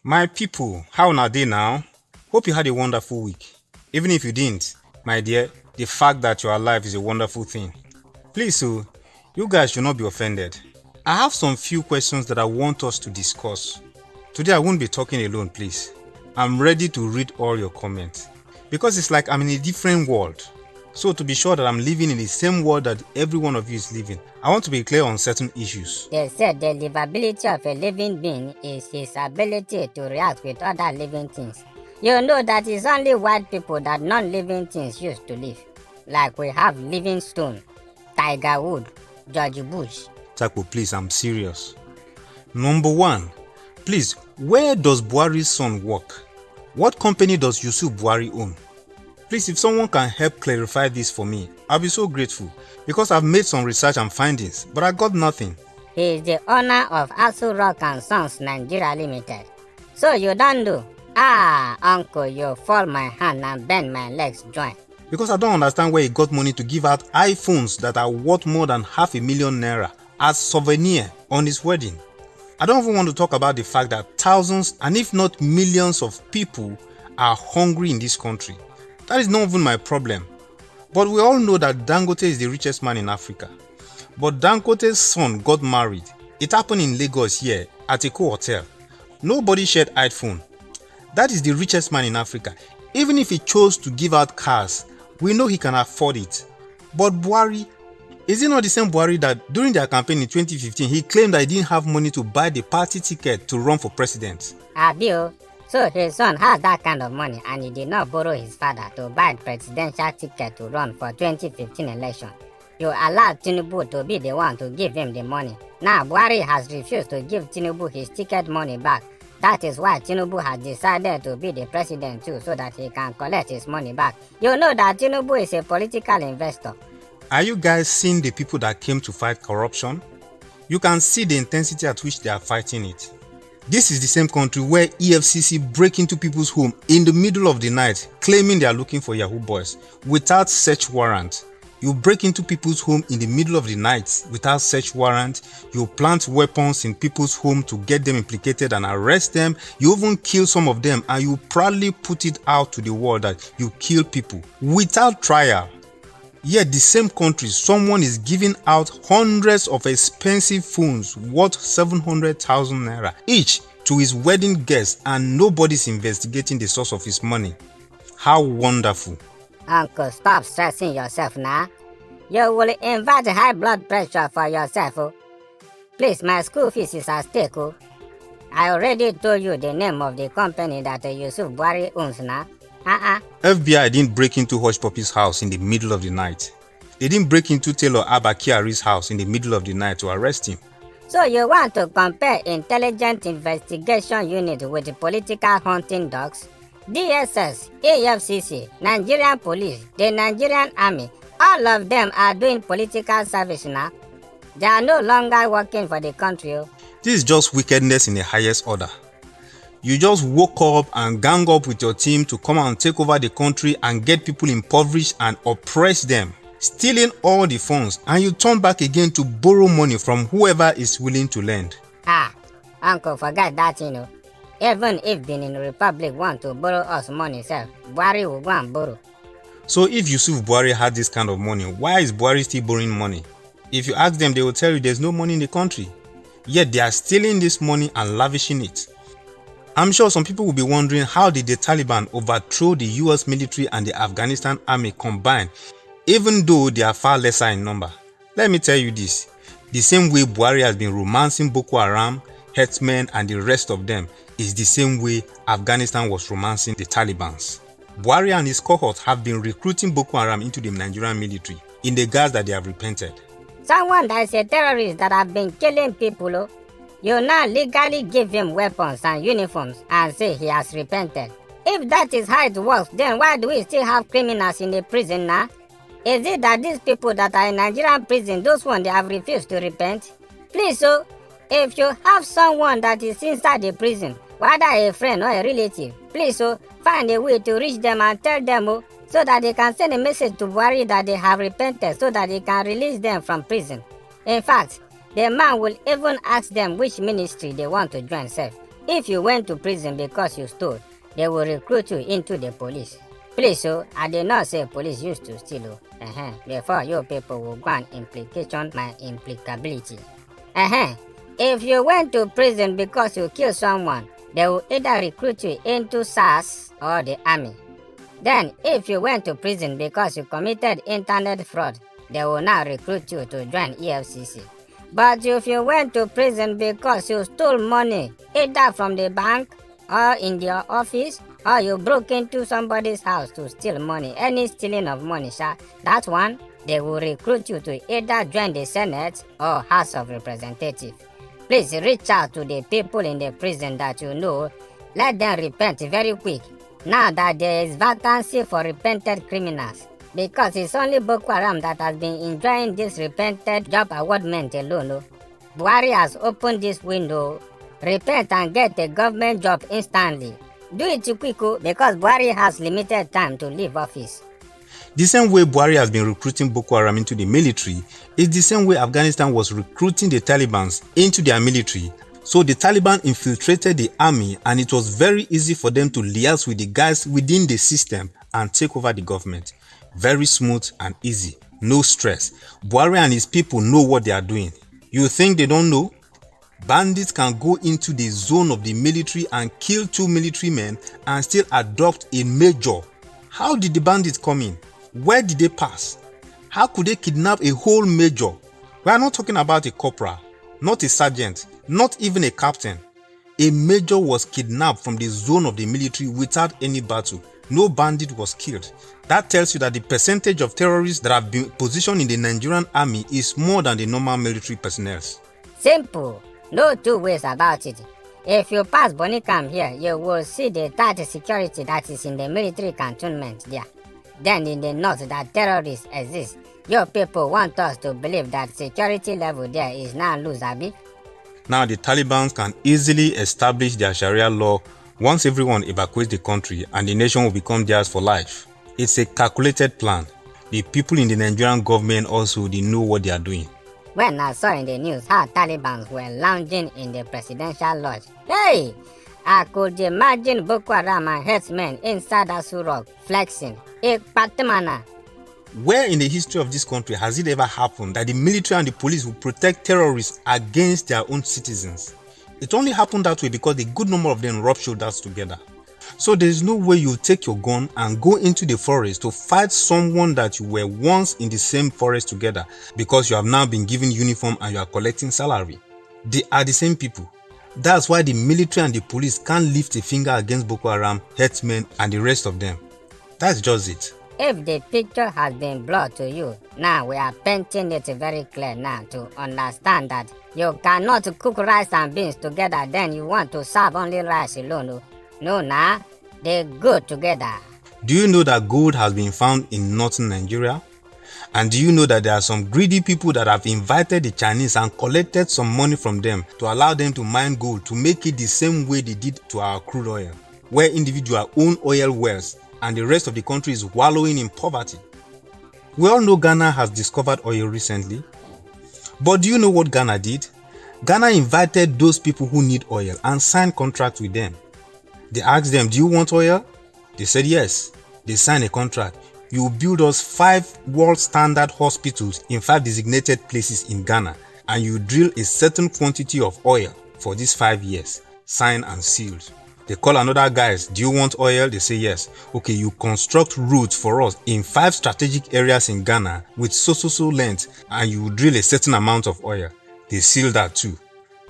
My people, how na dey now? Hope you had a wonderful week. Even if you didn't, my dear, the fact that you are alive is a wonderful thing. Please, you guys should not be offended. I have some few questions that I want us to discuss. Today I won't be talking alone, please. I'm ready to read all your comments because it's like I'm in a different world. So to be sure that I'm living in the same world that every one of you is living, I want to be clear on certain issues. They said the livability of a living being is his ability to react with other living things. You know that it's only white people that non-living things used to live. Like we have Livingstone, Tiger Woods, George Bush. Taco, please, I'm serious. Number one, please, where does Buhari's son work? What company does Yusuf Buhari own? Please, if someone can help clarify this for me, I'll be so grateful because I've made some research and findings, but I got nothing. He is the owner of Asu Rock and Sons Nigeria Limited. So you don't do? Uncle, you fold my hand and bend my legs joint. Because I don't understand where he got money to give out iPhones that are worth more than $500,000 as souvenir on his wedding. I don't even want to talk about the fact that thousands and if not millions of people are hungry in this country. That is not even my problem. But we all know that Dangote is the richest man in Africa. But Dangote's son got married. It happened in Lagos here at a hotel. Nobody shared iPhone. That is the richest man in Africa. Even if he chose to give out cars, we know he can afford it. But Buhari, is it not the same Buhari that during their campaign in 2015, he claimed that he didn't have money to buy the party ticket to run for president? Abio, so his son has that kind of money and he did not borrow his father to buy the presidential ticket to run for 2015 election. You allowed Tinubu to be the one to give him the money. Now Buhari has refused to give Tinubu his ticket money back. That is why Tinubu has decided to be the president too, so that he can collect his money back. You know that Tinubu is a political investor. Are you guys seeing the people that came to fight corruption? You can see the intensity at which they are fighting it. This is the same country where EFCC break into people's home in the middle of the night claiming they are looking for Yahoo boys without search warrant. You break into people's home in the middle of the night without search warrant. You plant weapons in people's home to get them implicated and arrest them. You even kill some of them and you proudly put it out to the world that you kill people without trial. Yet the same country, someone is giving out hundreds of expensive phones worth 700,000 naira each to his wedding guests and nobody's investigating the source of his money. How wonderful. Uncle, stop stressing yourself now. You will invite high blood pressure for yourself. Oh. Please, my school fees is at stake. Oh. I already told you the name of the company that Yusuf Buhari owns now. FBI didn't break into Hush Puppy's house in the middle of the night. They didn't break into Taylor Abakiari's house in the middle of the night to arrest him. So you want to compare Intelligent Investigation Unit with the political hunting dogs? DSS, AFCC, Nigerian Police, the Nigerian Army, all of them are doing political service now. They are no longer working for the country. This is just wickedness in the highest order. You just woke up and gang up with your team to come and take over the country and get people impoverished and oppress them, stealing all the funds, and you turn back again to borrow money from whoever is willing to lend. Uncle, forget that, you know. Even if Benin Republic want to borrow us money, sir, Buhari will go and borrow. So if Yusuf Buhari had this kind of money, why is Buhari still borrowing money? If you ask them, they will tell you there's no money in the country. Yet they are stealing this money and lavishing it. I'm sure some people will be wondering, how did the Taliban overthrow the US military and the Afghanistan army combined, even though they are far lesser in number? Let me tell you this. The same way Buhari has been romancing Boko Haram, herdsmen and the rest of them is the same way Afghanistan was romancing the Talibans. Buhari and his cohort have been recruiting Boko Haram into the Nigerian military in the guise that they have repented. Someone that is a terrorist that have been killing people, you now legally give him weapons and uniforms and say he has repented. If that is how it works, then why do we still have criminals in the prison now? Is it that these people that are in Nigerian prison, those ones, they have refused to repent? Please, if you have someone that is inside the prison, whether a friend or a relative, please find a way to reach them and tell them so that they can send a message to Buhari that they have repented so that they can release them from prison. In fact, the man will even ask them which ministry they want to join, sir. If you went to prison because you stole, they will recruit you into the police. Please, I did not say police used to steal. Before you people will go and implication my implicability. If you went to prison because you killed someone, they will either recruit you into SARS or the army. Then, if you went to prison because you committed internet fraud, they will now recruit you to join EFCC. But if you went to prison because you stole money, either from the bank or in your office, or you broke into somebody's house to steal money, any stealing of money, that one, they will recruit you to either join the Senate or House of Representatives. Please reach out to the people in the prison that you know. Let them repent very quick. Now that there is vacancy for repented criminals. Because it's only Boko Haram that has been enjoying this repented job awardment alone. Buhari has opened this window. Repent and get a government job instantly. Do it quick because Buhari has limited time to leave office. The same way Buhari has been recruiting Boko Haram into the military is the same way Afghanistan was recruiting the Taliban into their military. So the Taliban infiltrated the army and it was very easy for them to liaise with the guys within the system and take over the government. Very smooth and easy. No stress. Buhari and his people know what they are doing. You think they don't know? Bandits can go into the zone of the military and kill 2 military men and still adopt a major. How did the bandits come in? Where did they pass? How could they kidnap a whole major? We are not talking about a corporal, not a sergeant, not even a captain. A major was kidnapped from the zone of the military without any battle. No bandit was killed. That tells you that the percentage of terrorists that have been positioned in the Nigerian army is more than the normal military personnel. Simple. No two ways about it. If you pass Bonicam here, you will see the tight security that is in the military cantonment there. Then in the north that terrorists exist. Your people want us to believe that security level there is now loose, abi? Now the Taliban can easily establish their Sharia law once everyone evacuates the country and the nation will become theirs for life. It's a calculated plan. The people in the Nigerian government also, they know what they are doing. When I saw in the news how Taliban were lounging in the presidential lodge, hey! I could imagine Boko Haram and headsmen inside Asu Rock flexing. Where in the history of this country has it ever happened that the military and the police will protect terrorists against their own citizens? It only happened that way because a good number of them rubbed shoulders together. So there is no way you take your gun and go into the forest to fight someone that you were once in the same forest together because you have now been given uniform and you are collecting salary. They are the same people. That's why the military and the police can't lift a finger against Boko Haram, herdsmen and the rest of them. That's just it. If the picture has been blurred to you, now we are painting it very clear now to understand that you cannot cook rice and beans together then you want to serve only rice alone. No, they go together. Do you know that gold has been found in northern Nigeria? And do you know that there are some greedy people that have invited the Chinese and collected some money from them to allow them to mine gold to make it the same way they did to our crude oil, where individuals own oil wells and the rest of the country is wallowing in poverty? We all know Ghana has discovered oil recently. But do you know what Ghana did? Ghana invited those people who need oil and signed contracts with them. They asked them, do you want oil? They said yes. They signed a contract. You will build us 5 world standard hospitals in 5 designated places in Ghana and you drill a certain quantity of oil for these 5 years. Signed and sealed. They call another guys, do you want oil? They say yes. Okay, you construct roads for us in 5 strategic areas in Ghana with so length and you drill a certain amount of oil. They seal that too.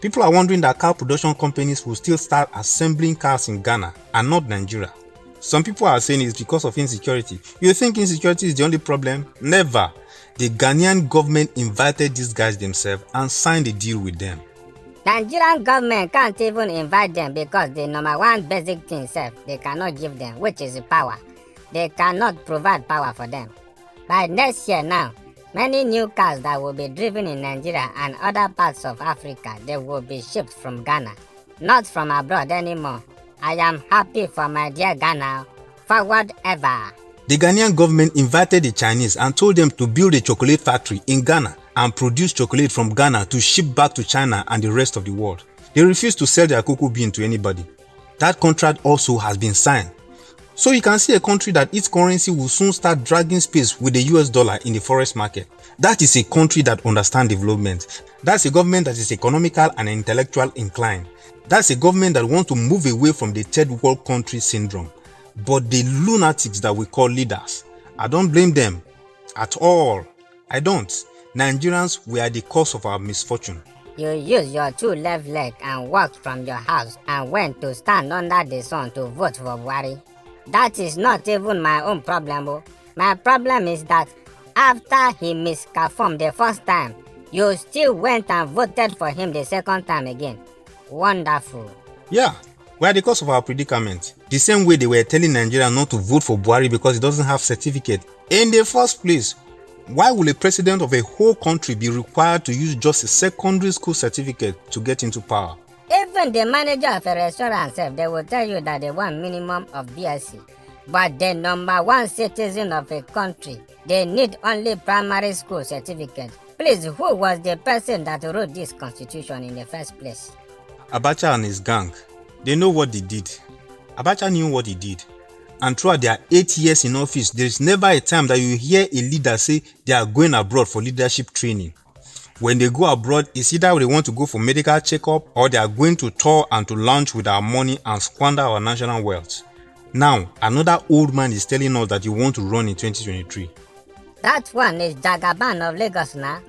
People are wondering that car production companies will still start assembling cars in Ghana and not Nigeria. Some people are saying it's because of insecurity. You think insecurity is the only problem? Never. The Ghanaian government invited these guys themselves and signed a deal with them. Nigerian government can't even invite them because the number one basic thing they cannot give them, which is power. They cannot provide power for them. By next year now, many new cars that will be driven in Nigeria and other parts of Africa, they will be shipped from Ghana, not from abroad anymore. I am happy for my dear Ghana. Forward ever. The Ghanaian government invited the Chinese and told them to build a chocolate factory in Ghana and produce chocolate from Ghana to ship back to China and the rest of the world. They refuse to sell their cocoa bean to anybody. That contract also has been signed. So you can see a country that its currency will soon start dragging space with the US dollar in the forex market. That is a country that understands development. That's a government that is economical and intellectual inclined. That's a government that wants to move away from the third world country syndrome. But the lunatics that we call leaders, I don't blame them at all. I don't. Nigerians were the cause of our misfortune. You used your two left legs and walked from your house and went to stand under the sun to vote for Buhari. That is not even my own problem. Oh. My problem is that after he misperformed the first time, you still went and voted for him the second time again. Wonderful. Yeah, we are the cause of our predicament. The same way they were telling Nigerians not to vote for Buhari because he doesn't have certificate. In the first place, why will a president of a whole country be required to use just a secondary school certificate to get into power? Even the manager of a restaurant self, they will tell you that they want minimum of BSc. But the number one citizen of a country, they need only primary school certificate. Please, who was the person that wrote this constitution in the first place? Abacha and his gang. They know what they did. Abacha knew what he did. And throughout their 8 years in office, there is never a time that you hear a leader say they are going abroad for leadership training. When they go abroad, it's either they want to go for medical checkup or they are going to tour and to lunch with our money and squander our national wealth. Now, another old man is telling us that he wants to run in 2023. That one is Jagaban of Lagos now.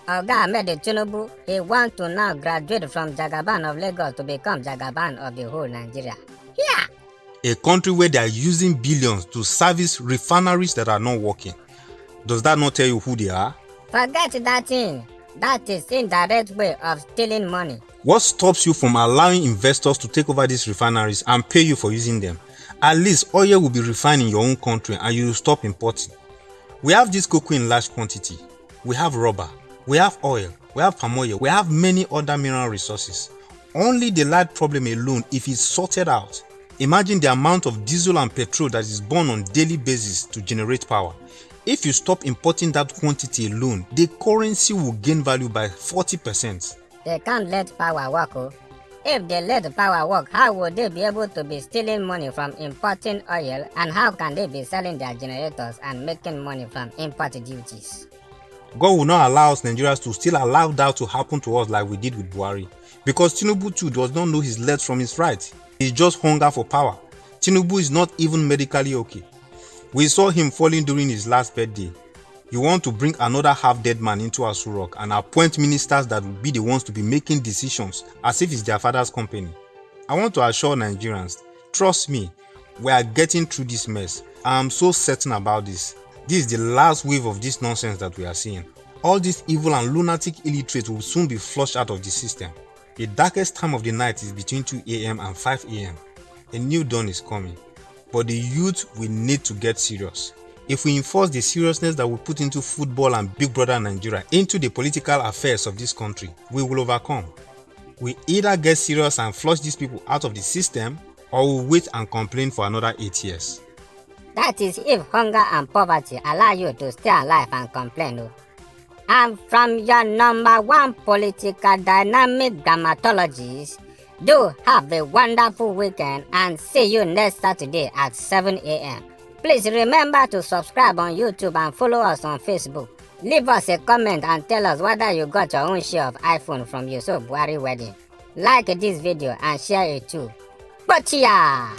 Oga Ahmed Tinubu, he wants to now graduate from Jagaban of Lagos to become Jagaban of the whole Nigeria. Yeah! A country where they are using billions to service refineries that are not working. Does that not tell you who they are? Forget that thing. That is indirect way of stealing money. What stops you from allowing investors to take over these refineries and pay you for using them? At least oil will be refined in your own country and you will stop importing. We have this cocoa in large quantity. We have rubber. We have oil. We have palm oil. We have many other mineral resources. Only the light problem alone, if it's sorted out. Imagine the amount of diesel and petrol that is burned on a daily basis to generate power. If you stop importing that quantity alone, the currency will gain value by 40%. They can't let power work. Oh. If they let power work, how would they be able to be stealing money from importing oil, and how can they be selling their generators and making money from import duties? God will not allow us Nigerians to still allow that to happen to us like we did with Buhari. Because Tinubu too does not know his left from his right. He's just hunger for power. Tinubu is not even medically okay. We saw him falling during his last birthday. You want to bring another half-dead man into Aso Rock and appoint ministers that will be the ones to be making decisions as if it's their father's company. I want to assure Nigerians, trust me, we are getting through this mess. I am so certain about this. This is the last wave of this nonsense that we are seeing. All these evil and lunatic illiterates will soon be flushed out of the system. The darkest time of the night is between 2 a.m. and 5 a.m. A new dawn is coming. But the youth will need to get serious. If we enforce the seriousness that we put into football and Big Brother Nigeria into the political affairs of this country, we will overcome. We either get serious and flush these people out of the system, or we wait and complain for another 8 years. That is if hunger and poverty allow you to stay alive and complain. Oh. And from your number one political dynamic dermatologist, do have a wonderful weekend and see you next Saturday at 7 a.m. Please remember to subscribe on YouTube and follow us on Facebook. Leave us a comment and tell us whether you got your own share of iPhone from Yusuf Buhari wedding. Like this video and share it too. Bachia!